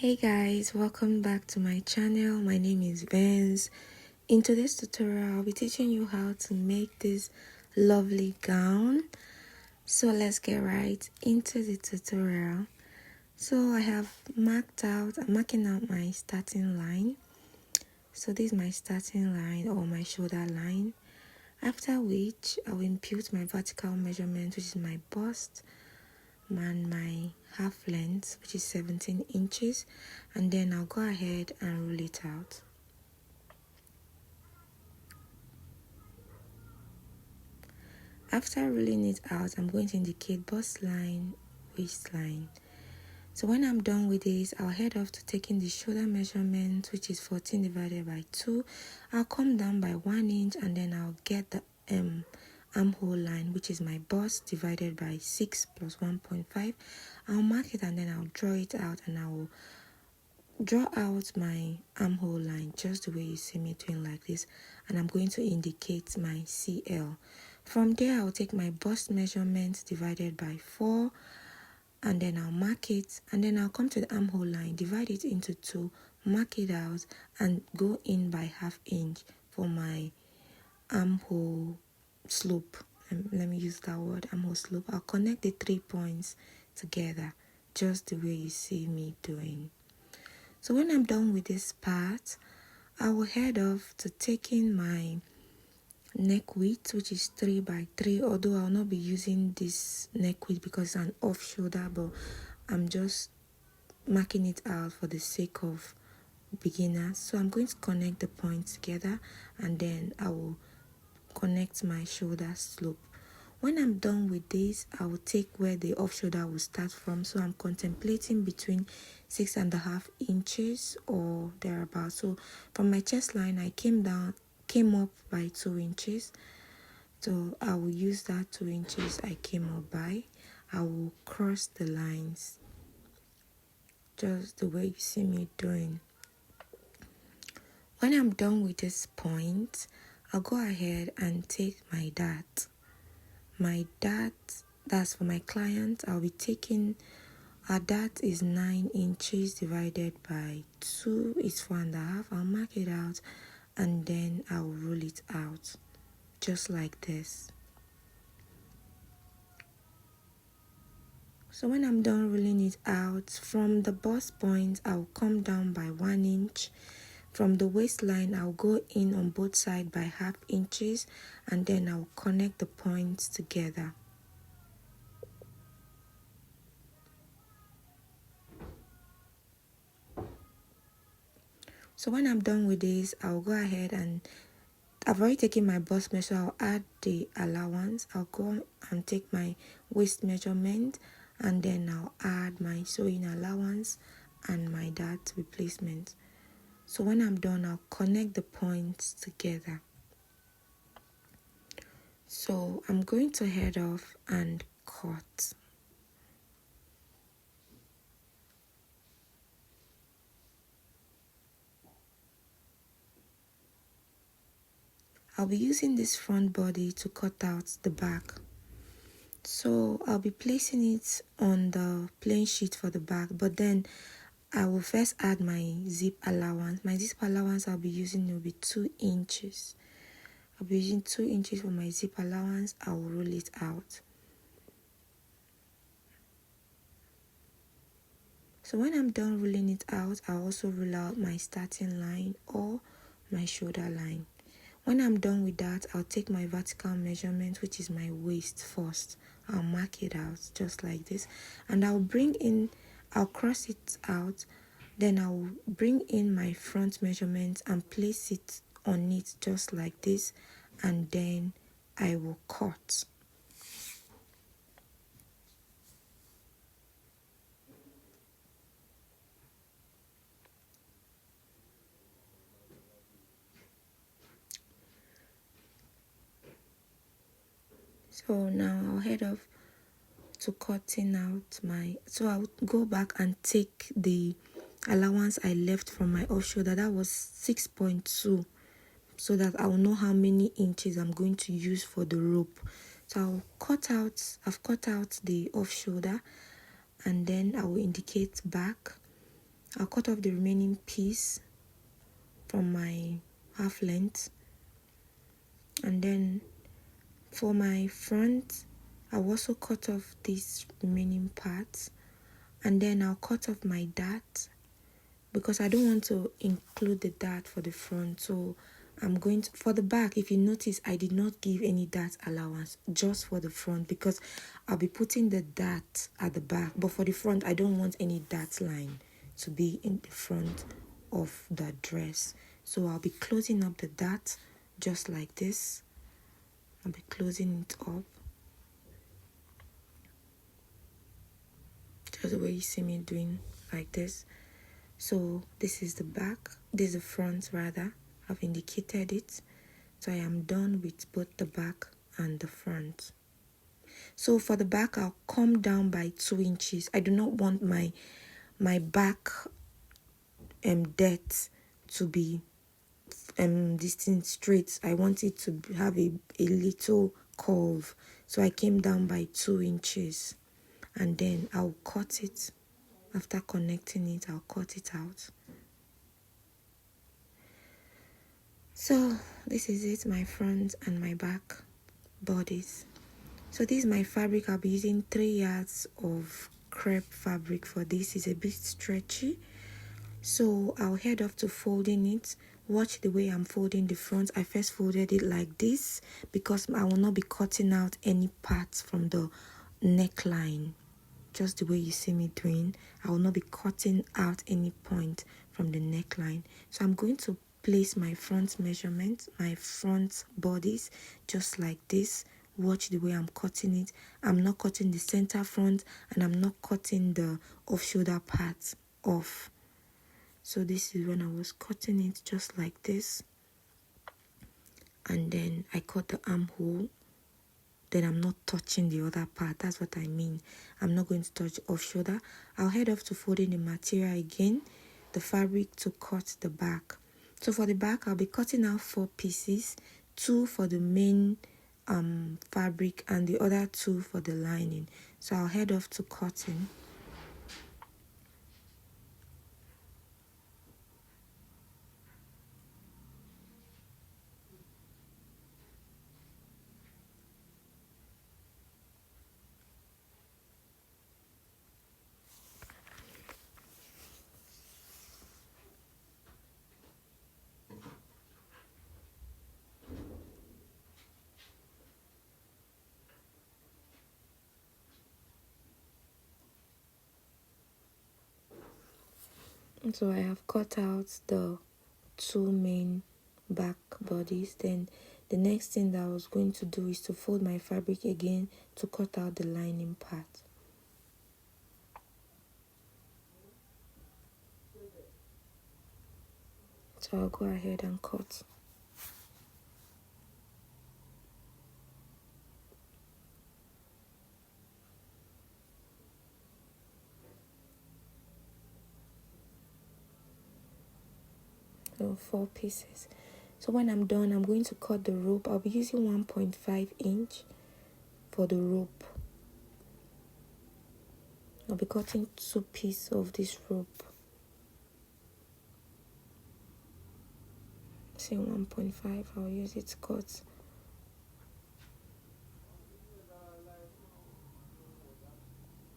Hey guys, welcome back to my channel. My name is Vance. In today's tutorial, I'll be teaching you how to make this lovely gown. So let's get right into the tutorial. So I'm marking out my starting line. So this is my starting line or my shoulder line. After which, I will impute my vertical measurement, which is my bust, and my half length, which is 17 inches, and then I'll go ahead and roll it out. After rolling it out, I'm going to indicate bust line, waistline. So when I'm done with this, I'll head off to taking the shoulder measurement, which is 14 divided by 2. I'll come down by 1 inch, and then I'll get the armhole line, which is my bust, divided by 6 plus 1.5. I'll mark it, and then I'll draw it out, and I will draw out my armhole line just the way you see me doing like this, and I'm going to indicate my CL. From there, I'll take my bust measurement divided by 4, and then I'll mark it, and then I'll come to the armhole line, divide it into 2, mark it out, and go in by ½ inch for my armhole slope. Let me use that word, armhole slope. I'll connect the 3 points together just the way you see me doing. So when I'm done with this part, I will head off to taking my neck width, which is 3 by 3, although I'll not be using this neck width because it's an off shoulder, but I'm just marking it out for the sake of beginners. So I'm going to connect the points together, and then I will connect my shoulder slope. When I'm done with this, I will take where the off shoulder will start from. So I'm contemplating between 6.5 inches or thereabout. So from my chest line, I came up by 2 inches. So I will use that 2 inches I came up by. I will cross the lines just the way you see me doing. When I'm done with this point, I'll go ahead and take my dart. My dart, that's for my client. I'll be taking, our dart is 9 inches divided by 2 is 4.5. I'll mark it out, and then I'll roll it out just like this. So when I'm done rolling it out, from the bust point, I'll come down by 1 inch. From the waistline, I'll go in on both sides by ½ inches, and then I'll connect the points together. So when I'm done with this, I'll go ahead and I've already taken my bust measure. I'll add the allowance. I'll go and take my waist measurement, and then I'll add my sewing allowance and my dart replacement. So when I'm done, I'll connect the points together. So I'm going to head off and cut. I'll be using this front body to cut out the back. So I'll be placing it on the plain sheet for the back, but then I will first add my zip allowance. My zip allowance I'll be using will be 2 inches. I'll be using 2 inches for my zip allowance. I will roll it out. So when I'm done rolling it out, I'll also roll out my starting line or my shoulder line. When I'm done with that, I'll take my vertical measurement, which is my waist first. I'll mark it out just like this, and I'll cross it out, then I'll bring in my front measurement and place it on it just like this, and then I will cut. So now I'll head off to cutting out so I'll go back and take the allowance I left from my off shoulder. That was 6.2, so that I'll know how many inches I'm going to use for the rope. So I've cut out the off shoulder, and then I will indicate back, I'll cut off the remaining piece from my half length, and then for my front I'll also cut off these remaining parts, and then I'll cut off my dart because I don't want to include the dart for the front. So I'm going to, for the back, if you notice, I did not give any dart allowance, just for the front, because I'll be putting the dart at the back. But for the front, I don't want any dart line to be in the front of the dress. So I'll be closing up the dart just like this. I'll be closing it up just the way you see me doing, like this. So this is the back, this is the front rather. I've indicated it. So I am done with both the back and the front. So for the back, I'll come down by 2 inches. I do not want my back depth to be this thing straight. I want it to have a little curve. So I came down by 2 inches, and then I'll cut it. After connecting it, I'll cut it out. So this is it, my front and my back bodies. So this is my fabric. I'll be using 3 yards of crepe fabric for this. It's a bit stretchy. So I'll head off to folding it. Watch the way I'm folding the front. I first folded it like this because I will not be cutting out any parts from the neckline. Just the way you see me doing. I will not be cutting out any point from the neckline. So I'm going to place my front measurement, my front bodice, just like this. Watch the way I'm cutting it. I'm not cutting the center front, and I'm not cutting the off-shoulder part off. So this is when I was cutting it just like this. And then I cut the armhole. Then I'm not touching the other part. That's what I mean. I'm not going to touch off-shoulder. I'll head off to folding the material again, the fabric, to cut the back. So for the back, I'll be cutting out 4 pieces, 2 for the main fabric and the other 2 for the lining. So I'll head off to cutting. So I have cut out the 2 main back bodies. Then the next thing that I was going to do is to fold my fabric again to cut out the lining part. So I'll go ahead and cut. So 4 pieces. So when I'm done, I'm going to cut the rope. I'll be using 1.5 inch for the rope. I'll be cutting 2 pieces of this rope. Say 1.5, I'll use it to cut.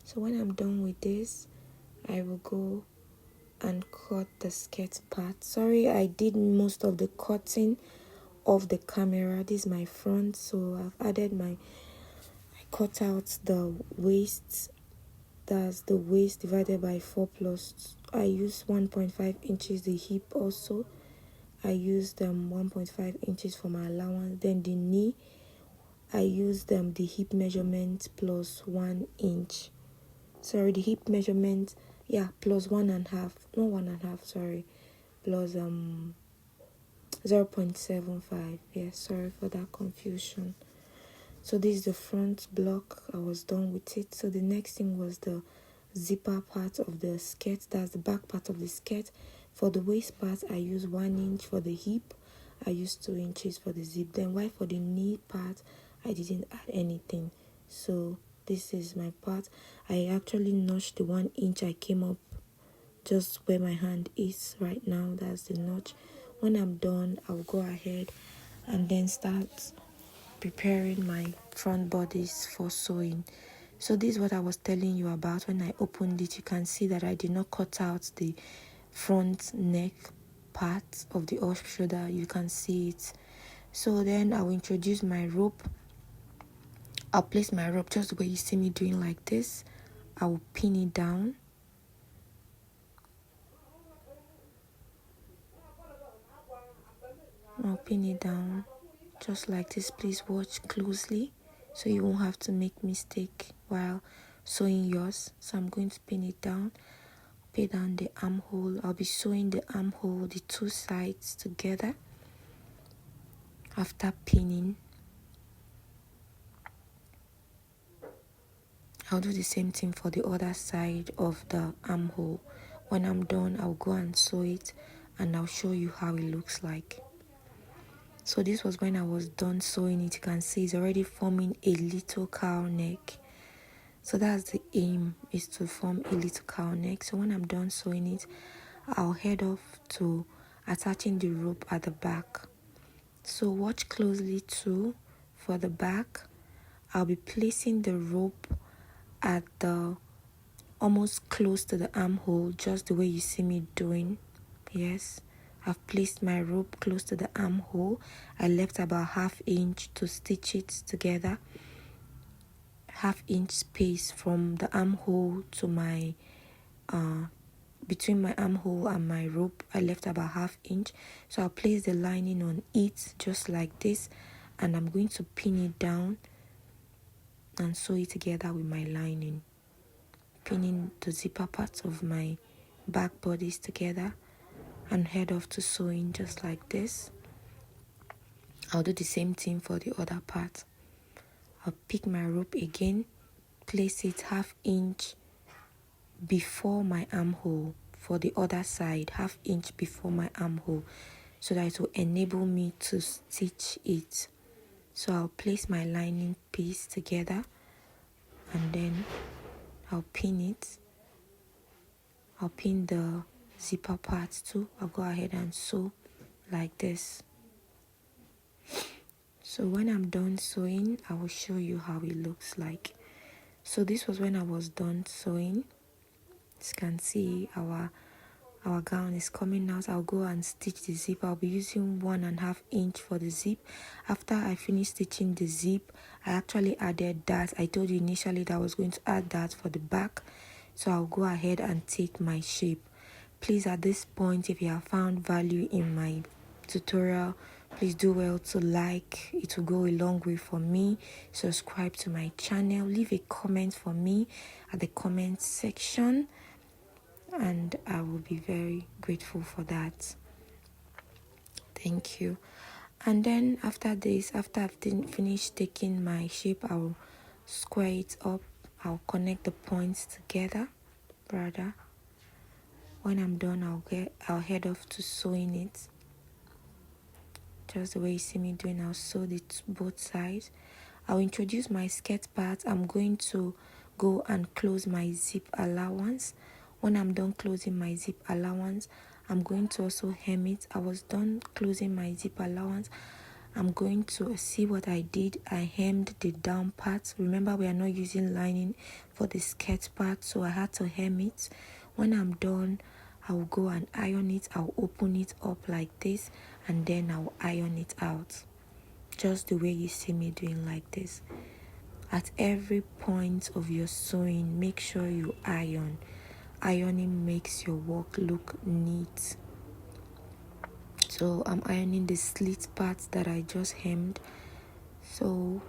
So when I'm done with this, I will go and cut the skirt part. Sorry, I did most of the cutting of the camera. This is my front, so I've added I cut out the waist. That's the waist divided by 4 plus. I use 1.5 inches the hip also. I used 1.5 inches for my allowance. Then the knee, I used the hip measurement plus 1 inch. Sorry, the hip measurement, plus 1.5, not 1.5, sorry, plus 0.75. Yeah, sorry for that confusion. So this is the front block. I was done with it. So the next thing was the zipper part of the skirt. That's the back part of the skirt. For the waist part, I use 1 inch. For the hip, I used 2 inches for the zip. Then while for the knee part, I didn't add anything. So this is my part. I actually notched the 1 inch I came up just where my hand is right now. That's the notch. When I'm done, I'll go ahead and then start preparing my front bodice for sewing. So this is what I was telling you about. When I opened it, you can see that I did not cut out the front neck part of the off shoulder. You can see it. So then I'll introduce my rope. I'll place my rope just the way you see me doing, like this. I will pin it down. I'll pin it down just like this. Please watch closely so you won't have to make mistake while sewing yours. So I'm going to pin it down. Pin down the armhole. I'll be sewing the armhole, the two sides together. After pinning, I'll do the same thing for the other side of the armhole. When I'm done, I'll go and sew it and I'll show you how it looks like. So this was when I was done sewing it. You can see it's already forming a little cowl neck. So that's the aim, is to form a little cowl neck. So when I'm done sewing it, I'll head off to attaching the rope at the back. So watch closely too. For the back, I'll be placing the rope at the almost close to the armhole, just the way you see me doing. Yes, I've placed my rope close to the armhole. I left about 1/2 inch to stitch it together. 1/2 inch space from the armhole to my between my armhole and my rope. I left about 1/2 inch. So I'll place the lining on it just like this, and I'm going to pin it down and sew it together with my lining, pinning the zipper parts of my back bodice together, and head off to sewing just like this. I'll do the same thing for the other part. I'll pick my rope again, place it 1/2 inch before my armhole for the other side, 1/2 inch before my armhole, so that it will enable me to stitch it. So I'll place my lining piece together and then I'll pin it. I'll pin the zipper parts too. I'll go ahead and sew like this. So when I'm done sewing, I will show you how it looks like. So this was when I was done sewing. As you can see, our gown is coming out. I'll go and stitch the zip. I'll be using 1.5 inch for the zip. After I finished stitching the zip, I actually added that. I told you initially that I was going to add that for the back. So I'll go ahead and take my shape. Please, at this point, if you have found value in my tutorial, please do well to like. It will go a long way for me. Subscribe to my channel. Leave a comment for me at the comment section, and I will be very grateful for that. Thank you. And then after this, after I've finished taking my shape, I'll square it up. I'll connect the points together, rather. When I'm done, I'll head off to sewing it. Just the way you see me doing, I'll sew it both sides. I'll introduce my skirt part. I'm going to go and close my zip allowance. When I'm done closing my zip allowance, I'm going to also hem it. I was done closing my zip allowance. I'm going to see what I did. I hemmed the down part. Remember, we are not using lining for the skirt part, so I had to hem it. When I'm done, I will go and iron it. I'll open it up like this, and then I'll iron it out. Just the way you see me doing, like this. At every point of your sewing, make sure you iron. Ironing makes your work look neat. So I'm ironing the slit parts that I just hemmed. So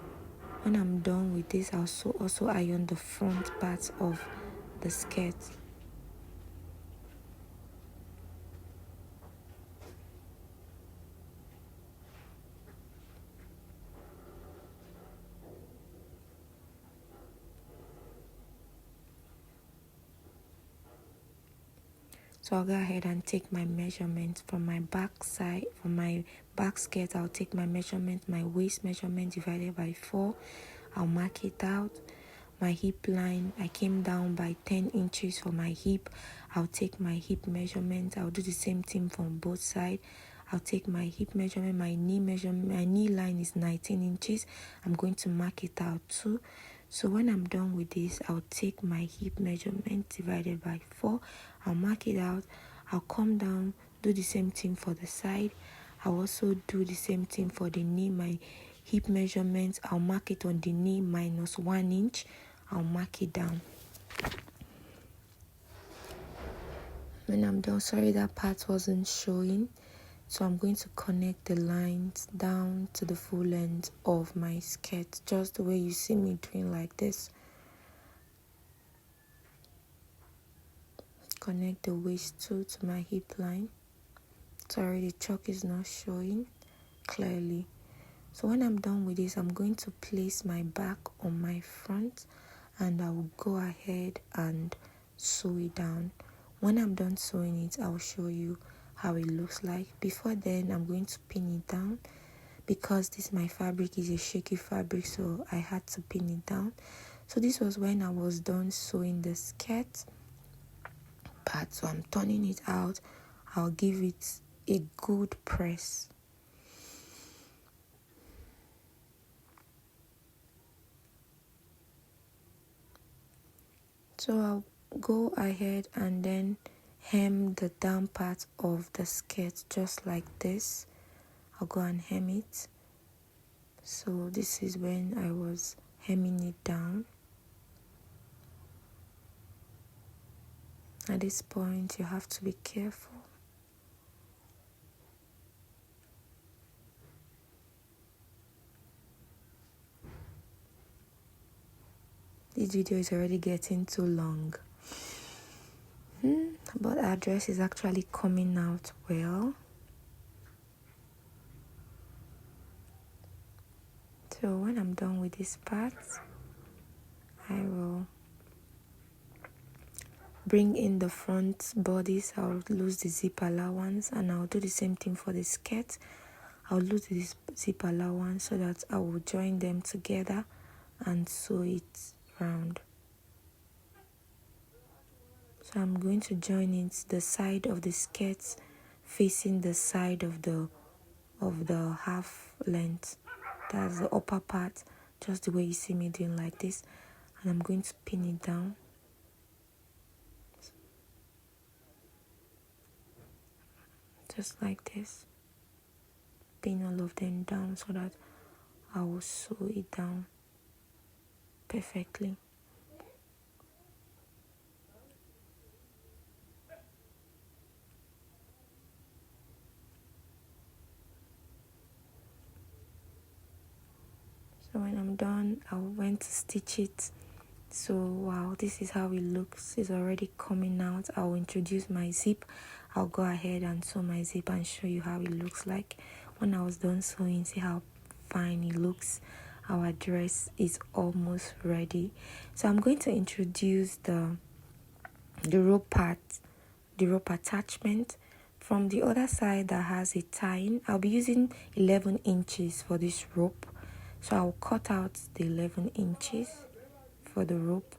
when I'm done with this, I'll also iron the front part of the skirt. So I'll go ahead and take my measurement from my back side. From my back skirt, I'll take my measurement, my waist measurement divided by 4. I'll mark it out. my hip line. I came down by 10 inches for my hip. I'll take my hip measurement. I'll do the same thing from both sides. I'll take my hip measurement, my knee measurement. My knee line is 19 inches. I'm going to mark it out too. So when I'm done with this, I'll take my hip measurement divided by 4. I'll mark it out. I'll come down, do the same thing for the side. I'll also do the same thing for the knee. My hip measurement, I'll mark it on the knee minus 1 inch. I'll mark it down. When I'm done, sorry that part wasn't showing. So I'm going to connect the lines down to the full length of my skirt, just the way you see me doing like this. Connect the waist too to my hip line. Sorry, the chalk is not showing clearly. So when I'm done with this, I'm going to place my back on my front and I will go ahead and sew it down. When I'm done sewing it, I'll show you how it looks like. Before then, I'm going to pin it down because my fabric is a shaky fabric, so I had to pin it down. So this was when I was done sewing the skirt part. So I'm turning it out. I'll give it a good press. So I'll go ahead and then hem the down part of the skirt just like this. I'll go and hem it. So this is when I was hemming it down. At this point, you have to be careful. This video is already getting too long. But our dress is actually coming out well. So when I'm done with this part, I will bring in the front bodice. I'll lose the zip allowance and I'll do the same thing for the skirt. I'll lose this zip allowance so that I will join them together and sew it round. So I'm going to join it the side of the skirt facing the side of the half length. That's the upper part, just the way you see me doing like this. And I'm going to pin it down. Just like this. Pin all of them down so that I will sew it down perfectly. So when I'm done, I went to stitch it. So wow, this is how it looks. It's already coming out. I'll introduce my zip. I'll go ahead and sew my zip and show you how it looks like. When I was done sewing, see how fine it looks. Our dress is almost ready. So I'm going to introduce the rope part, the rope attachment. From the other side that has a tying, I'll be using 11 inches for this rope. So I'll cut out the 11 inches for the rope.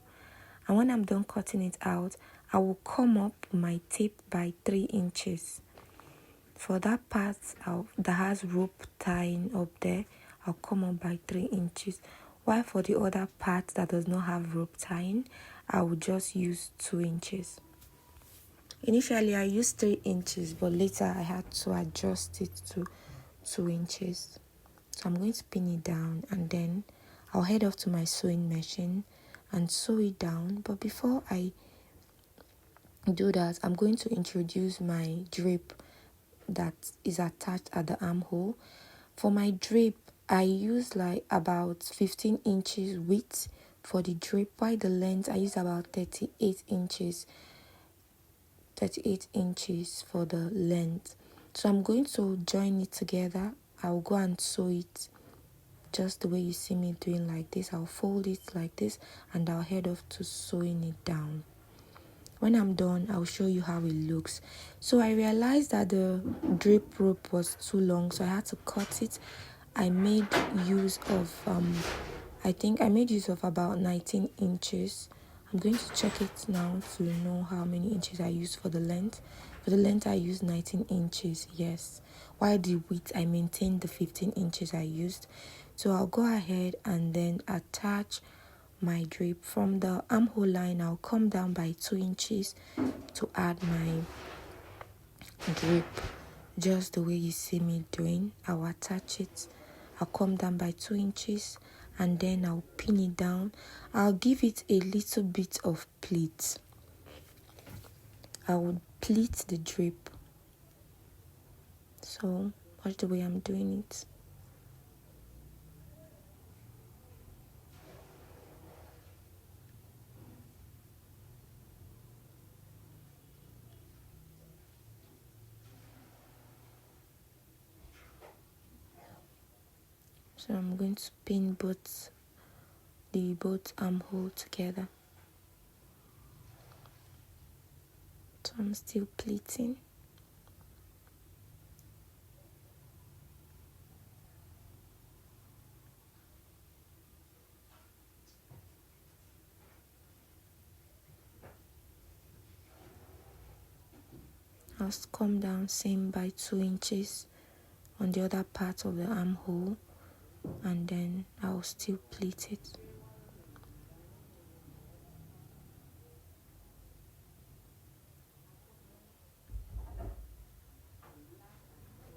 And when I'm done cutting it out, I will come up my tape by 3 inches. For that part that has rope tying up there, I'll come up by 3 inches. While for the other part that does not have rope tying, I will just use 2 inches. Initially, I used 3 inches, but later I had to adjust it to 2 inches. So I'm going to pin it down and then I'll head off to my sewing machine and sew it down. But before I do that, I'm going to introduce my drape that is attached at the armhole. For my drape, I use like about 15 inches width for the drape, while the length I use about 38 inches for the length. So I'm going to join it together. I'll go and sew it just the way you see me doing like this. I'll fold it like this and I'll head off to sewing it down. When I'm done, I'll show you how it looks. So I realized that the drape rope was too long, so I had to cut it. I made use of I think I made use of about 19 inches. I'm going to check it now to know how many inches I used for the length. For the length, I used 19 inches, yes. While the width, I maintained the 15 inches I used. So I'll go ahead and then attach my drape. From the armhole line, I'll come down by 2 inches to add my drape. Just the way you see me doing, I'll attach it. I'll come down by 2 inches and then I'll pin it down. I'll give it a little bit of pleat. I would pleat the drape. So watch the way I'm doing it. So I'm going to pin both armhole together. So I'm still pleating. I'll come down same by 2 inches on the other part of the armhole, and then I'll still pleat it.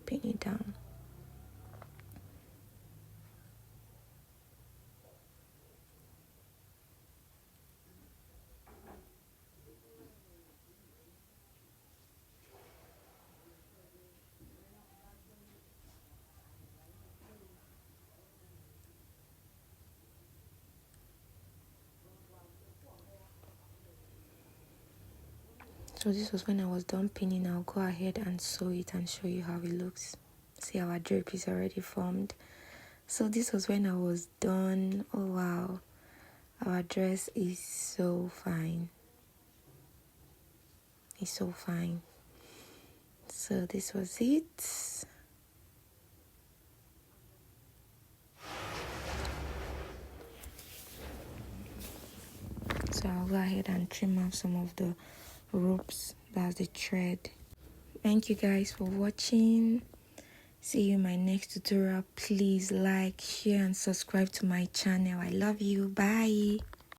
Pin it down. So this was when I was done pinning. I'll go ahead and sew it and show you how it looks. See, our drape is already formed. So this was when I was done. Oh wow, our dress is so fine. It's so fine. So this was it. So I'll go ahead and trim off some of the ropes, that's the thread. Thank you guys for watching. See you in my next tutorial. Please like, share and subscribe to my channel. I love you. Bye.